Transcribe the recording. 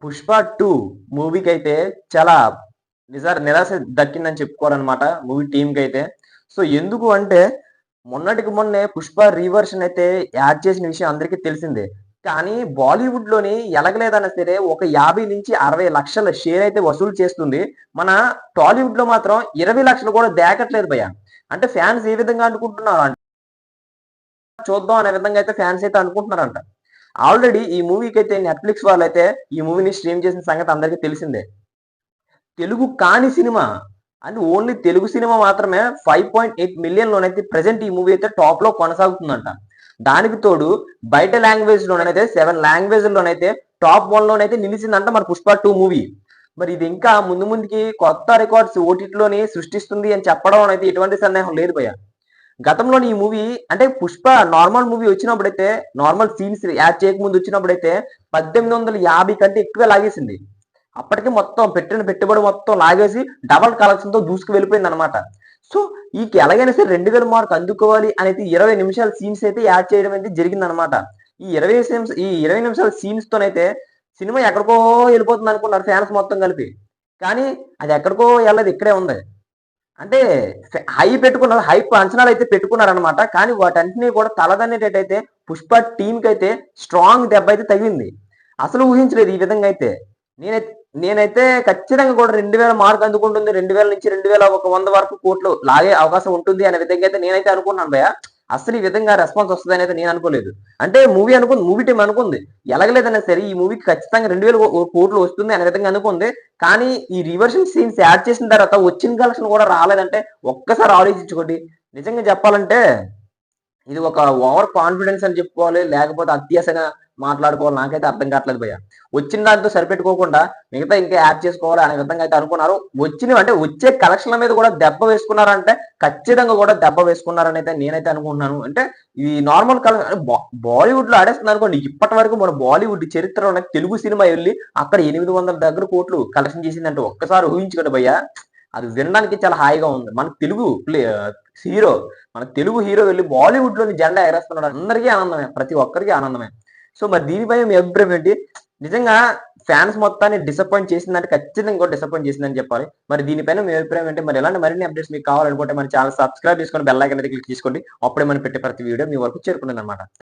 పుష్ప 2 మూవీకైతే చాలా నిరాశ దక్కిందని చెప్పుకోవాలనమాట movie టీమ్‌కైతే. So, ఎందుకు అంటే మొన్నటికి మొన్నే 'పుష్ప' రీవర్షన్ అయితే యాడ్ చేసిన విషయం అందరికీ తెలిసిందే. కానీ బాలీవుడ్‌లోని ఎలగలేదన్నా సరే ఒక 50-60 లక్షల షేర్ అయితే వసూలు చేస్తుంది. మన టాలీవుడ్‌లో మాత్రం 20 లక్షలు కూడా దేకట్లేదు భయ్యా. అంటే ఫ్యాన్స్ ఏ విధంగా అనుకుంటున్నారంటే చూద్దాం అనే విధంగా అయితే ఫ్యాన్స్ అయితే అనుకుంటున్నారంట. ఆల్రెడీ ఈ మూవీకైతే నెట్‌ఫ్లిక్స్ వాళ్ళైతే ఈ మూవీని స్ట్రీమ్ చేసిన సంగతి అందరికీ తెలిసిందే. తెలుగు కాని సినిమా అంటే ఓన్లీ తెలుగు సినిమా మాత్రమే 5.8 మిలియన్‌లోనైతే ప్రెజెంట్ ఈ మూవీ అయితే టాప్‌లో కొనసాగుతుందంట. దానికి తోడు బయట లాంగ్వేజ్‌లోనైతే 7 లాంగ్వేజ్‌ల్లోనైతే టాప్ 1లోనైతే నిలిచిందంట మన 'పుష్ప 2' మూవీ. మరి ఇది ఇంకా ముందు ముందుకి కొత్త రికార్డ్స్ ఓటీటీలోని సృష్టిస్తుంది అని చెప్పడం అయితే ఎటువంటి సందేహం లేదు భయ్యా. గతంలోని ఈ మూవీ అంటే 'పుష్ప' నార్మల్ మూవీ వచ్చినప్పుడైతే నార్మల్ సీన్స్ యాడ్ చేయకముందు వచ్చినప్పుడైతే 1850 కంటే ఎక్కువే లాగేసింది. అప్పటికి మొత్తం పెట్టిన పెట్టుబడి మొత్తం లాగేసి డబుల్ కలెక్షన్‌తో దూసుకు వెళ్ళిపోయిందనమాట. సో, ఎలాగైనా సరే 2000 మార్క్ అందుకోవాలి అనేది 20 నిమిషాల సీన్స్ అయితే యాడ్ చేయడం అయితే జరిగిందనమాట. ఈ 20 నిమిషాల సీన్స్‌తోనైతే సినిమా ఎక్కడికో ఎళ్ళిపోతుందనుకున్నారు ఫ్యాన్స్ మొత్తం కలిపి. కానీ అది ఎక్కడికో ఎళ్ళలేదు ఇక్కడే ఉంది. అంటే హైప్ అంచనాలైతే పెట్టుకున్నారనమాట. కానీ వాటన్నిటిని కూడా తలదన్నేటట్టయితే 'పుష్ప' టీమ్‌కైతే స్ట్రాంగ్ దెబ్బైతే తగిలింది. అసలు ఊహించలేదు ఈ విధంగా అయితే. నేనై నేనైతే ఖచ్చితంగా కూడా 2000 మార్క్ అందుకుంటుంది. 2000-2100 వరకు కోట్లు లాగే అవకాశం ఉంటుంది అనే విధంగా అయితే నేనైతే అనుకున్నాను భయ్యా. అస్సలు ఈ విధంగా రెస్పాన్స్ వస్తదని అయితే నేను అనుకోలేదు. అంటే మూవీ టీమ్ అనుకుంది. ఎలాగలేదన్నా సరే ఈ మూవీకి ఖచ్చితంగా 2000 కోట్లు వస్తుంది అనే విధంగా అనుకుంది. కానీ ఈ రివర్షన్ సీన్స్ యాడ్ చేసిన తర్వాత వచ్చిన కలెక్షన్ కూడా రాలేదంటే ఒక్కసారి ఆలోచించుకోండి. నిజంగా చెప్పాలంటే ఇది ఒక ఓవర్ కాన్ఫిడెన్స్ అని చెప్పుకోవాలి. లేకపోతే అత్యాశగా మాట్లాడుకోవాలి. నాకైతే అర్థం కావట్లేదు భయ్య. వచ్చిన దాంతో సరిపెట్టుకోకుండా మిగతా ఇంకా యాడ్ చేసుకోవాలి అనే విధంగా అయితే అనుకున్నారు. అంటే వచ్చే కలెక్షన్‌ల మీద కూడా దెబ్బ వేసుకున్నారంటే ఖచ్చితంగా కూడా దెబ్బ వేసుకున్నారని అయితే నేనైతే అనుకుంటున్నాను. అంటే ఈ నార్మల్ బాలీవుడ్‌లో ఆడేస్తుందనుకోండి. ఇప్పటి వరకు మన బాలీవుడ్ చరిత్రలోనే తెలుగు సినిమా ఎళ్లి అక్కడ 800 దగ్గర కోట్లు కలెక్షన్ చేసిందంటే ఒక్కసారి ఊహించుకోండి భయ్య. అది వినడానికి చాలా హాయిగా ఉంది. మన తెలుగు హీరో మన తెలుగు హీరో వెళ్లి బాలీవుడ్‌లోని జెండా ఎగరేస్తున్నాడు. అందరికీ ఆనందమే. ప్రతి ఒక్కరికి ఆనందమే. సో, మరి దీనిపై మీ అభిప్రాయం ఏంటి? నిజంగా ఫ్యాన్స్ మొత్తాన్ని డిసప్పాయింట్ చేసిందంటే ఖచ్చితంగా కూడా డిసప్పాయింట్ చేసిందని చెప్పాలి. మరి దీనిపైన మీ అభిప్రాయం ఏంటి? మరి ఇలాంటి మరిన్ని అప్డేట్స్ మీకు కావాలనుకుంటే మన ఛానెల్ సబ్స్క్రైబ్ చేసుకొని బెల్ ఐకాన్ మీద క్లిక్ చేసుకోండి. అప్పుడే మనం పెట్టే ప్రతి వీడియో మీ వరకు చేరుకుంటుందన్నమాట.